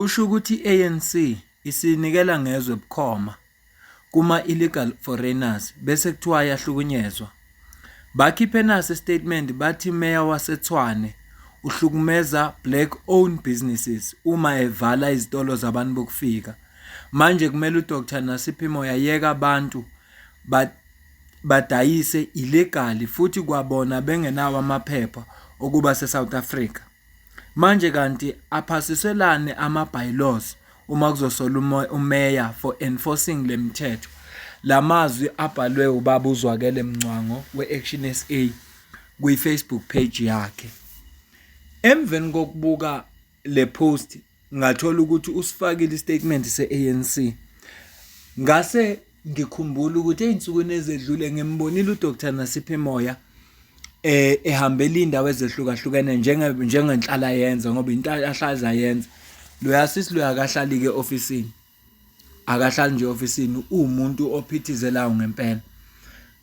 Kusho ukuthi i-ANC isinikela ngezwe bukhoma kuma-illegal foreigners bese kuthiwa ayahlukunyezwa. Bakhiphe nasi isitatimende bathi Meya waseTshwane uhlukumeza black-owned businesses uma evala izitolo zabantu bokufika. Manje kumele uDr Nasipho Moyo ayeke abantu badayise illegally futhi kwabona bengenawo amaphepha okuba seSouth Africa. Manje kanti aphasiselane ama-bylaws uma kuzosola umeya for enforcing le mithetho. Lamazwi abhalwe ubaba uZwakele Mncwango we-Action SA kwi-Facebook page yakhe. Emveni kokubuka le post ngathola ukuthi usifakile istatement se-ANC. Ngase ngikhumbula ukuthi ey'nsukwini ezedlule ngimbonile uDr Nasipho Moyo ehambela iy'ndawo ezehlukahlukene njengenhlala yenza ngoba into ahlaza yenza. Loya sisi loya akahlali-ke ofisini. Akahlali nje ofisini umuntu ophithizelayo ngempela.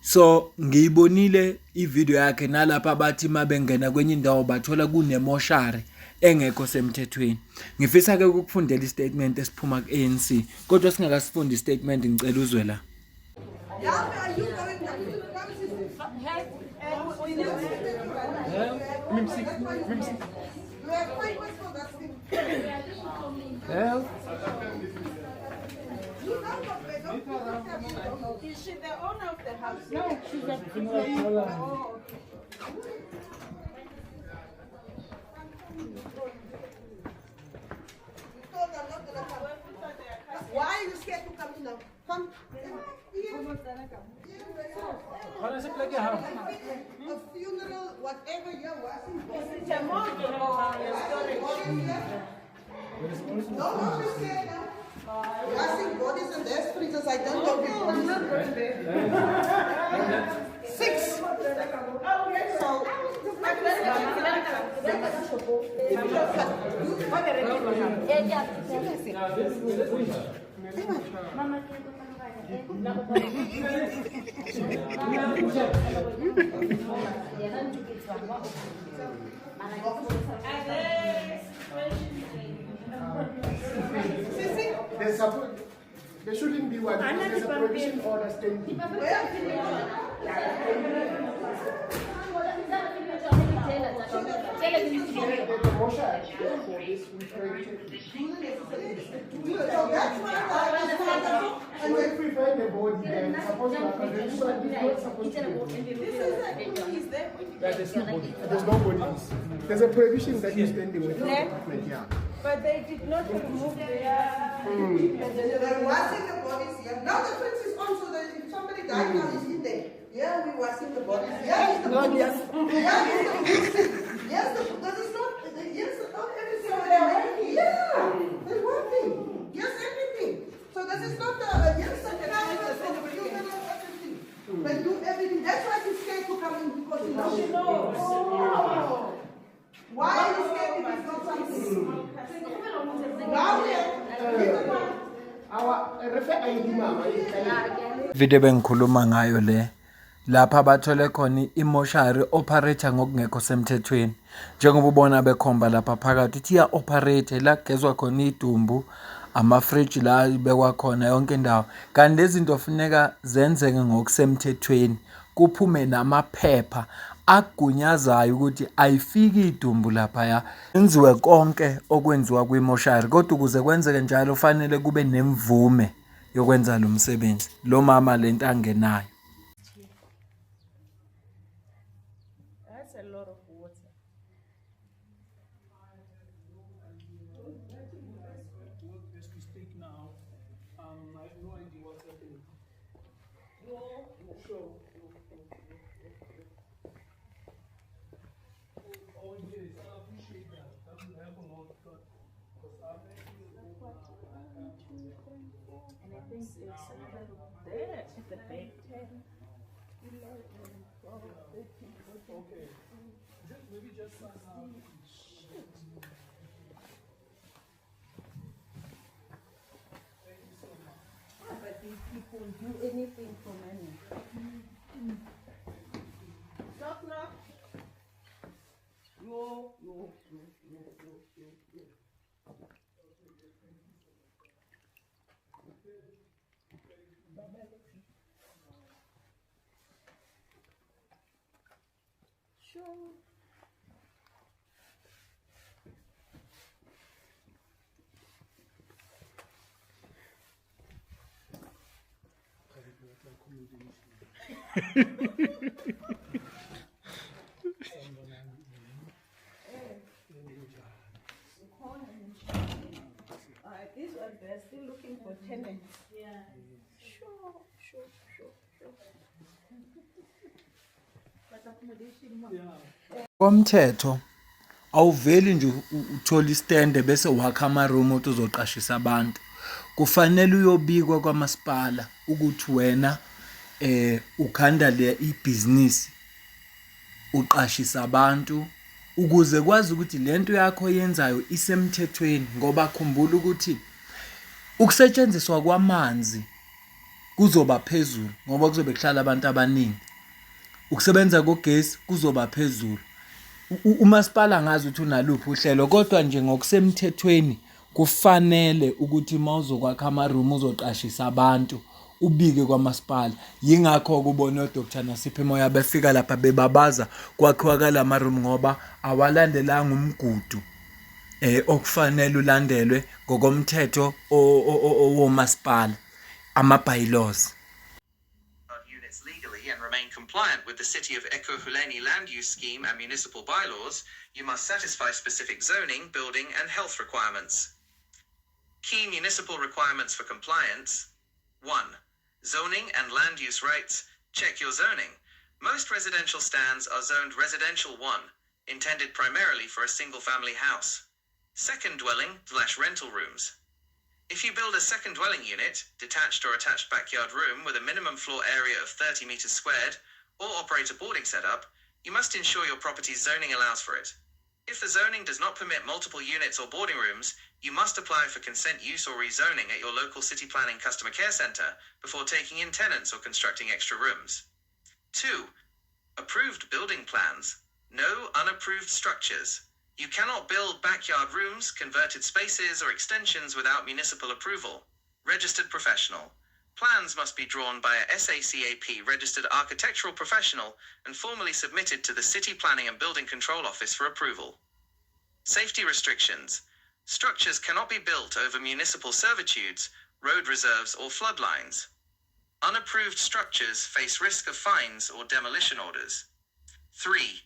So ngiyibonile ivideo yakhe nalapha bathi mabengena kwenye indawo bathola kunemoshari engekho semthethweni. Ngifisa ke ukufundela istatement esiphuma ku-ANC kodwa singakasifundi istatement ngicela uzwe la. Is she the owner of the house? No, she's a Why are you scared to come in now? Come. A funeral, whatever you're watching. It's a morgue or a storage. No, she's scared now. I see bodies and there's freezers. I don't know people. I'm not going there. 6. So, there shouldn't be one. There's a prohibition order standing. so that's why And if we find a body, then supposed to happen. This is not supposed to be. There's no bodies. There's a prohibition that is standing with the department, yeah. But they did not remove their... They're washing the bodies here. Now the fence is on so that if somebody died now he's in there. Yeah, we're washing the bodies. Yeah, the bodies. Yes, that is not... Yes, not everything. So they're working? Yeah, they're working. Yes, everything. So this is not the... Yes, everything. They do everything. That's why she's scared to come in because she knows. Oh. Why are you scared if it's not something? Video bengikhuluma ngayo le lapha bathole khona imoshari operator ngokungekho semthethweni njengoba ubona bekhomba lapha phakathi uthi iya operate la kugezwa khona idumbu ama-fridge la ibekwa khona yonke indawo kanti lezi zinto funeka zenzeke ngokusemthethweni kuphume namaphepha agunyazayo ukuthi ayifiki idumbu laphaya enziwe konke okwenziwa kwimoshari kodwa ukuze kwenzeke njalo fanele kube nemvume yokwenza lo msebenzi lo mama lento angenayo. That's a lot of water. As we speak now, I have no idea what's happening. Oh yes, I appreciate that. That will help a lot because I've actually And I think it's there at the back. 10, 11, 12, 13, 14. okay. Maybe just sign out. But these people do anything for money. Knock, knock. Yo. Sure. These ones, they're still looking for tenants. Yeah. Sure. But accommodation, Komthetho awuveli nje uthola istende bese wakha ama-room uthi uzoqashisa abantu. Kufanele uyobikwa kwamasipala ukuthi wena ukhanda le ibhizinisi uqashisa abantu ukuze kwazi ukuthi lento yakho oyenzayo isemthethweni, ngoba khumbula ukuthi ukusetshenziswa kwamanzi kuzoba phezulu ngoba kuzobe kuhlala abantu abaningi. Ukusebenza kogesi kuzoba phezulu. Umasipala ngazi ukuthi unaluphi uhlelo, kodwa nje ngokusemthethweni kufanele ukuthi mawuzokwakha ama-room uzoqashisa abantu ubike kwamasipala. Yingakho kubona uDr Nasipho Moyo befika lapha bebabaza kwakhiwa kalama-room ngoba awalandelanga umgudu okufanele ulandelwe ngokomthetho womasipala, ama-bylaws. Units legally and remain compliant with the City of Ekurhuleni land use scheme and municipal bylaws, you must satisfy specific zoning, building and health requirements. Key municipal requirements for compliance. 1. Zoning and land use rights. Check your zoning. Most residential stands are zoned residential 1, intended primarily for a single family house. Second dwelling/rental rooms. If you build a second dwelling unit, detached or attached backyard room with a minimum floor area of 30 meters squared, or operate a boarding setup, you must ensure your property's zoning allows for it. If the zoning does not permit multiple units or boarding rooms, you must apply for consent use or rezoning at your local city planning customer care center before taking in tenants or constructing extra rooms. 2. Approved building plans. No unapproved structures. You cannot build backyard rooms, converted spaces, or extensions without municipal approval. Registered professional. Plans must be drawn by a SACAP registered architectural professional and formally submitted to the City Planning and Building Control Office for approval. Safety restrictions. Structures cannot be built over municipal servitudes, road reserves, or floodlines. Unapproved structures face risk of fines or demolition orders. 3.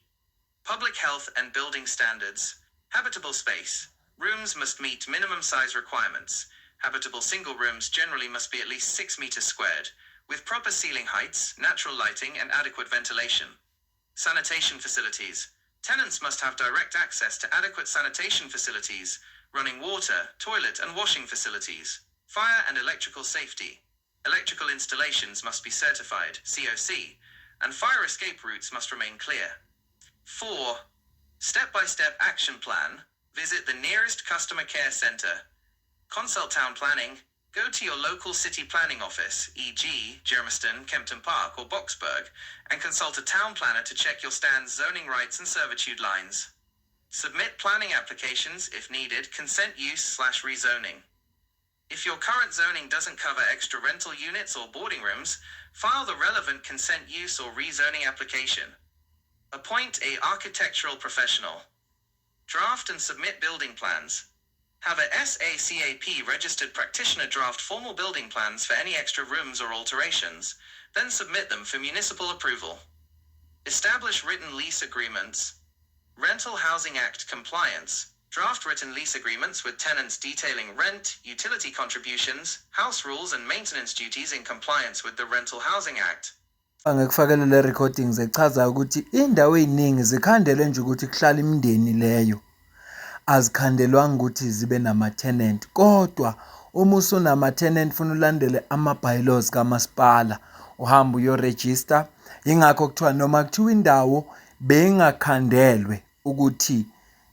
Public health and building standards. Habitable space. Rooms must meet minimum size requirements. Habitable single rooms generally must be at least 6 meters squared, with proper ceiling heights, natural lighting, and adequate ventilation. Sanitation facilities. Tenants must have direct access to adequate sanitation facilities, running water, toilet, and washing facilities. Fire and electrical safety. Electrical installations must be certified, COC, and fire escape routes must remain clear. 4. Step-by-step action plan. Visit the nearest customer care center. Consult town planning. Go to your local city planning office, e.g. Germiston, Kempton Park, or Boxburg, and consult a town planner to check your stand's zoning rights and servitude lines. Submit planning applications, if needed, consent use/rezoning. If your current zoning doesn't cover extra rental units or boarding rooms, file the relevant consent use or rezoning application. Appoint a architectural professional. Draft and submit building plans. Have a SACAP registered practitioner draft formal building plans for any extra rooms or alterations, then submit them for municipal approval. Establish written lease agreements. Rental Housing Act compliance. Draft written lease agreements with tenants detailing rent, utility contributions, house rules and maintenance duties in compliance with the Rental Housing Act. Angekufakela le recordings echaza ukuthi indawo eziningi zikhandelwe nje ukuthi kuhlala imindeni leyo. Azikhandelwanga ukuthi zibe nama-tenant, kodwa uma usunama-tenant funa ulandele ama-bylaws kamasipala uhamba uyoregister. Yingakho kuthiwa noma kuthiwa indawo beyingakhandelwe ukuthi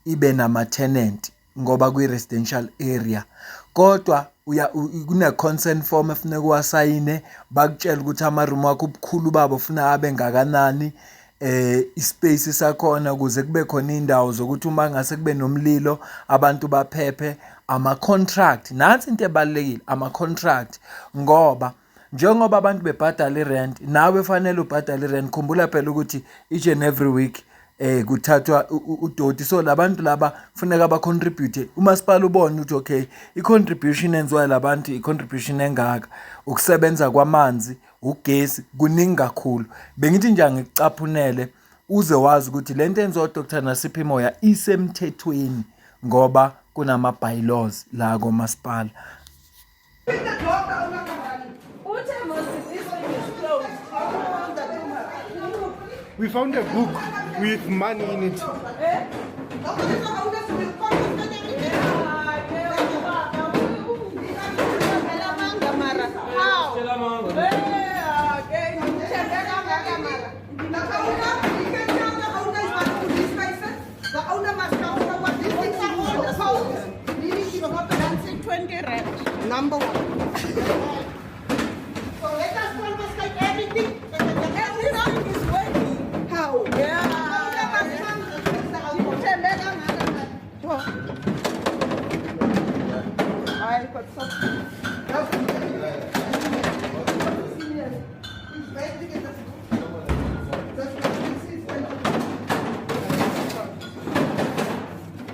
ibe nama-tenant ngoba kwi-residential area, kodwa kune-consent form efuneka uwasayine bakutshela ukuthi ama-room wakho ubukhulu babo funa abe ngakanani, ispace sakhona ukuze kube khona indawo zokuthi uma ngase kube nomlilo abantu baphephe. Ama-contract, nansi into ebalulekile, ama-contract, ngoba njengoba abantu bebhadala i-rent nawe fanele ubhadale i-rent. Khumbula phela ukuthi each and every week kuthathwa udoti, so labantu laba funeka ba-contribute. Umasipala ubone ukuthi okay, i-contribution enziwayo labantu i-contribution engaka, ukusebenza kwamanzi, ugesi, kuningi kakhulu. Bengithi nje ngikucaphunele uze wazi ukuthi lento enziwa Dr. Nasiphi Moya isemthethweni ngoba kunama-bylaws la komasipala. Pick the door down, this thing is closed. We found a book with money in it. Number one. So let us confiscate everything. Everything is working. How? Yeah. I got something.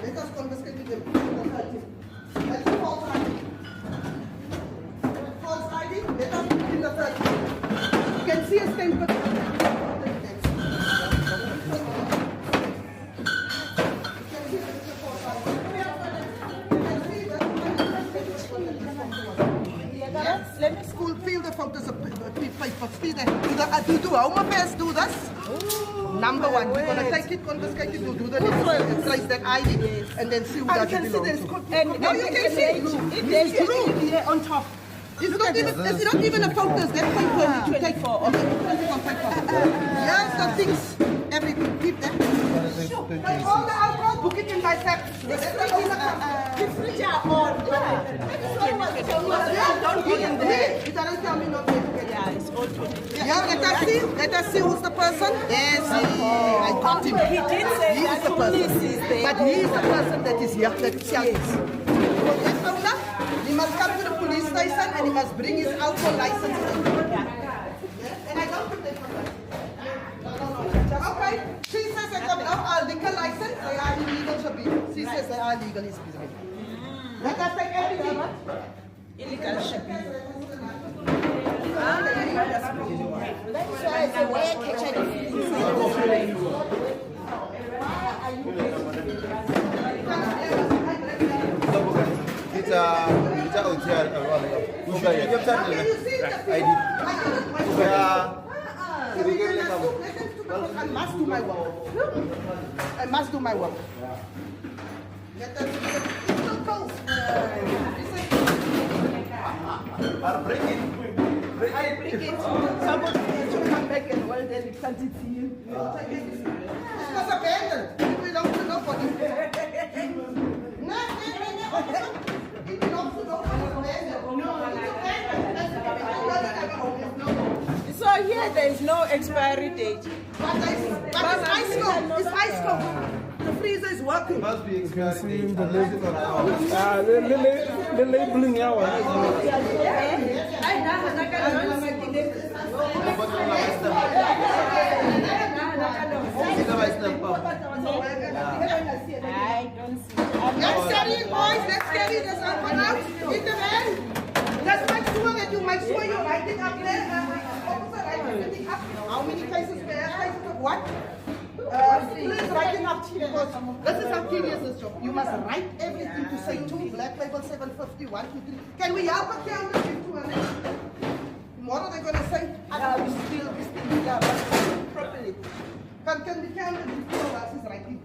Let us confiscate them. Let's false ID. False ID. Let us put in the third. You can see a stamp. School field the photos of people. See that? Do Home Affairs do this? Number one, we're gonna take it, confiscate it, we'll do the next, trace that ID, and then see who does it belong to. No, you can see it's true here on top. It's not even a photo, it's that paper that you take for. Yes, the things, everything, keep them. Like all the alcohol, book it in my sack. The fridge are on. Don't put in there. It doesn't tell me not to get it. Yeah, it's all total. Yeah, let us see who's the person. Yes, I got him. He did say he is the person. But he is the person that is here, that is here. For this owner, he must come to the police station and he must bring his alcohol license in. And I don't put that for that. Okay, she says I have no liquor license, they are illegal to be. She says they are legal, is business. Let us take everything. Illegal shipping. That's why it's a way to catch I must do my work. I must do my work. Let us it's so cold. I'll bring it. I'll bring it. Somebody should come back and well then we can't see you. It was abandoned. It belongs to nobody. No. It belongs to nobody. So here there is no expiry date. But it's ice cold. It's ice cold. The freezer is working. Must be experiencing The labeling hour. I don't see. Let's carry it, boys. Let's carry this one out. In the van. Let's make sure that you make sure you write it up there. Officer, write everything up. How many cases there? Cases of what? Please write it up. This is how tedious this job. You must write everything to say 2, black label 750, 1, 2, 3. Can we help a counter to 200? What are they going to say? We still properly. Can the counter do 2 hours is writing?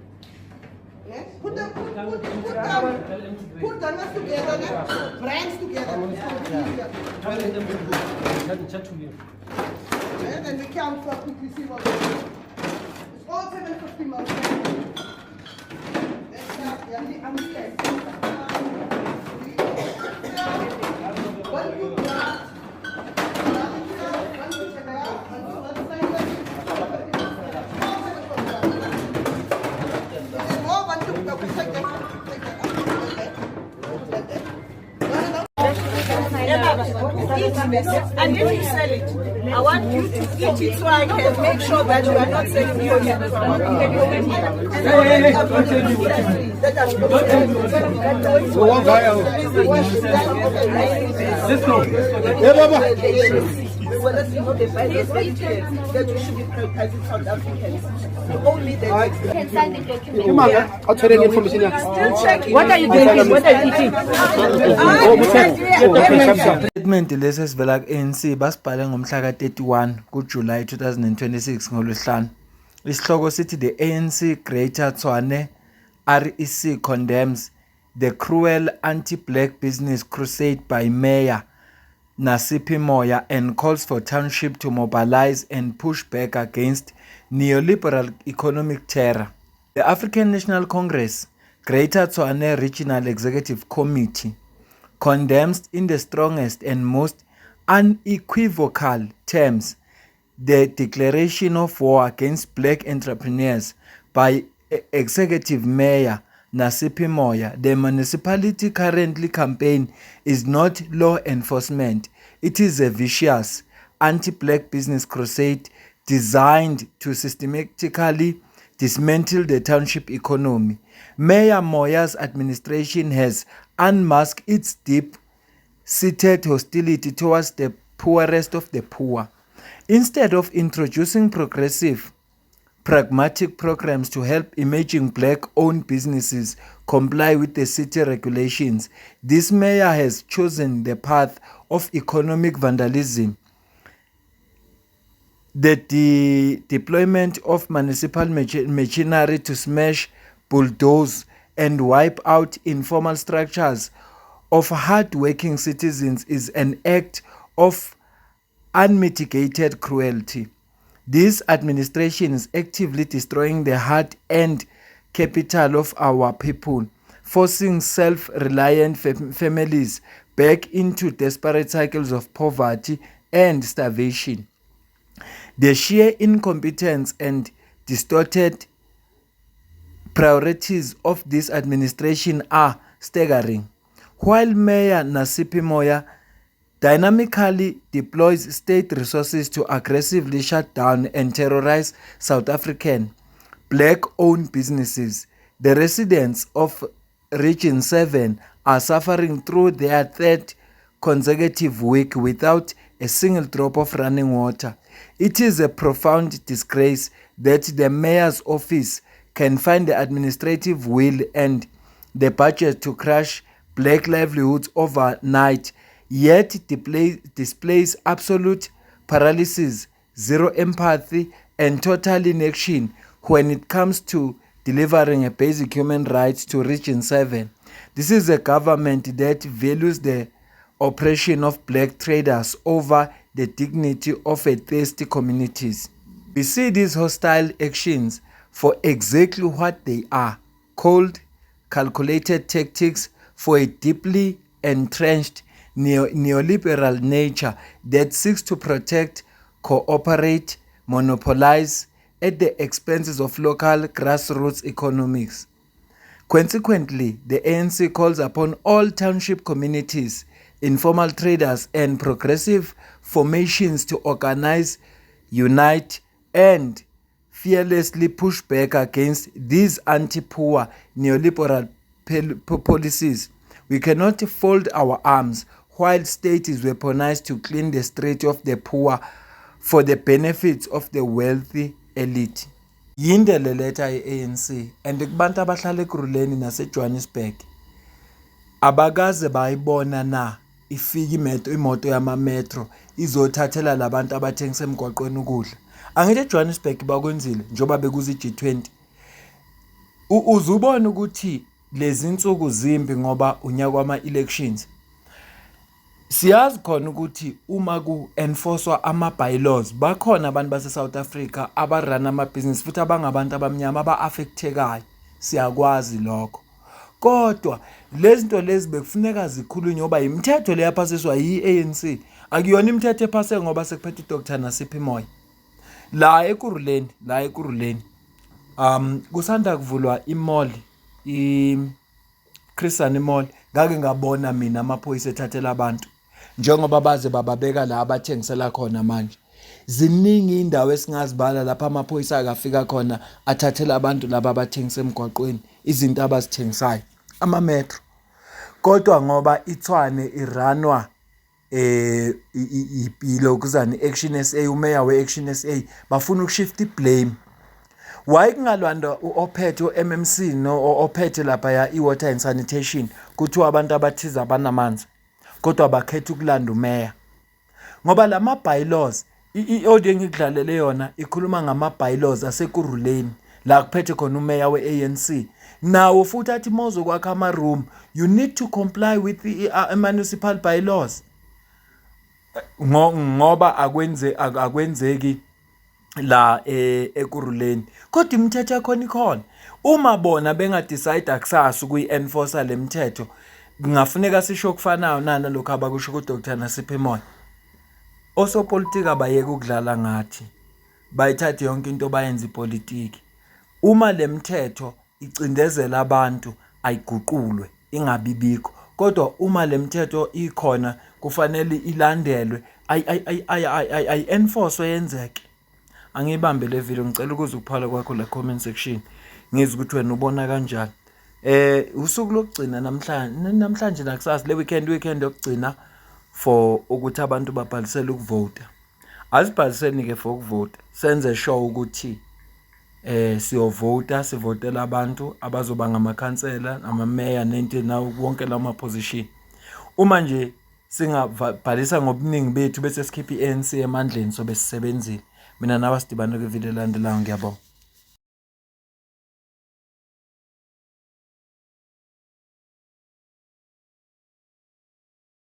Yes? Put the numbers together, brands together. And then we count for quickly see what it's all 750 miles. Let's start. I'm here. 1, 2, 3. And if you sell it, I want you to eat it so I can make sure that you are not selling your Well, let's see what they find that we should be prioritizing South Africans. Only they can sign the document. I'll tell you information. What are you drinking? What are you eating? Statement lesi esivela ku-ANC basibhale ngomhla ka-31 kuJulayi 2026 ngolwesihlanu. Isihloko sithi the ANC Greater Tshwane REC condemns the cruel anti-black business crusade by Mayor Nasiphi Moya and calls for township to mobilize and push back against neoliberal economic terror. The African National Congress Greater Tshwane Regional Executive Committee condemns in the strongest and most unequivocal terms the declaration of war against black entrepreneurs by Executive Mayor Nasiphi Moya. The municipality currently campaign is not law enforcement. It is a vicious anti-black business crusade designed to systematically dismantle the township economy. Mayor Moya's administration has unmasked its deep-seated hostility towards the poorest of the poor. Instead of introducing progressive, pragmatic programs to help emerging black-owned businesses comply with the city regulations, this mayor has chosen the path of economic vandalism. The deployment of municipal machinery to smash, bulldoze, and wipe out informal structures of hard-working citizens is an act of unmitigated cruelty. This administration is actively destroying the hard-earned capital of our people, forcing self-reliant families back into desperate cycles of poverty and starvation. The sheer incompetence and distorted priorities of this administration are staggering. While Mayor Nasiphi Moya dynamically deploys state resources to aggressively shut down and terrorize South African black-owned businesses, the residents of Region 7 are suffering through their third consecutive week without a single drop of running water. It is a profound disgrace that the mayor's office can find the administrative will and the budget to crush black livelihoods overnight, yet displays absolute paralysis, zero empathy, and total inaction when it comes to delivering a basic human right to Region 7. This is a government that values the oppression of black traders over the dignity of a thirsty communities. We see these hostile actions for exactly what they are, cold, calculated tactics for a deeply entrenched neoliberal nature that seeks to protect, cooperate, monopolize at the expenses of local grassroots economics. Consequently, the ANC calls upon all township communities, informal traders, and progressive formations to organize, unite, and fearlessly push back against these anti-poor neoliberal policies. We cannot fold our arms while state is weaponized to clean the street of the poor for the benefits of the wealthy elite. Yinde le letter ye-ANC and kubantu abahlala eKuruleni nase-Johannesburg abakaze bayibona na ifika imoto yama-metro izothathela labantu abathengisa emgwaqweni ukudla. Angithi eJohannesburg bakwenzile njoba bekuza i-G20. Uzubona ukuthi lezi insuku zimbi ngoba unyaka wama-elections. Siyazi khona ukuthi uma ku-enforcewa ama-bylaws bakhona abantu base-South Africa abarana amabhizinisi futhi abangabantu abamnyama aba-affectekayo. Siyakwazi lokho. Kodwa lezi zinto lezi bekufuneka zikhulunywe ngoba imithetho le yaphasiswa yi-ANC. Akuyona imithetho ephase ngoba sekuphethe uDr Nasiphi Moya. La eKuruleni kusanda kuvulwa i-mall, i-Chris Hani Mall, ngake ngabona mina amaphoyisa ethathela abantu. njengoba baze bababeka la abathengisela khona manje. Ziningi indawo esingazibala lapha amaphoyisa akafika khona athathela abantu laba abathengisa emgwaqweni izinto abazithengisayo, ama-metro. Kodwa ngoba iTshwane iranwa ilokuzana Action SA, umeya we-Action SA bafuna ukushifta i-blame. Why kungalwanda ophethe o-MMC ophethe lapha ya i-water and sanitation kuthiwa abantu abathize abanamanzi, kodwa bakhetha ukulanda umeya? Ngoba lama bylaws i-audio engikudlalele yona ikhuluma ngama-bylaws aseKurhuleni la kuphethe khona umeya we-ANC. Nawo futhi athi mozo kwakha ama-room you need to comply with the municipal bylaws. Ngoba akwenzeki la eKurhuleni, kodwa imithetho yakhona ikhona. Uma bona bengadecide akusasa ukuyi-enforcer le mithetho, kungafuneka sisho okufanayo nalokho abakusho kuDr Nasipho Moyo. Osopolitiki abayeke ukudlala ngathi, bayithathe yonke into bayenza ipolitiki. Uma le mithetho icindezela abantu ayiguqulwe ingabibikho, kodwa uma le mithetho ikhona kufanele ilandelwe, ay-enforce yenzeke. Angibambe le video, ngicela ukuze ukuphala kwakho la comment section ngizwe ukuthi wena ubona kanjani. Usuku lokugcina namhlanje nakusasa le weekend yokugcina for ukuthi abantu babhalisele ukuvota. Asibhaliseni ke for ukuvota, senze sure ukuthi siyovota, sivotela abantu abazoba ngamakhansela, amameya nento nawo wonke lawo ma-position. Uma nje singabhalisa ngobuningi bethu bese sikhipha i-ANC emandleni sobe sisebenzile. Mina nawe sidibane kwivideo elandelayo, ngiyabonga.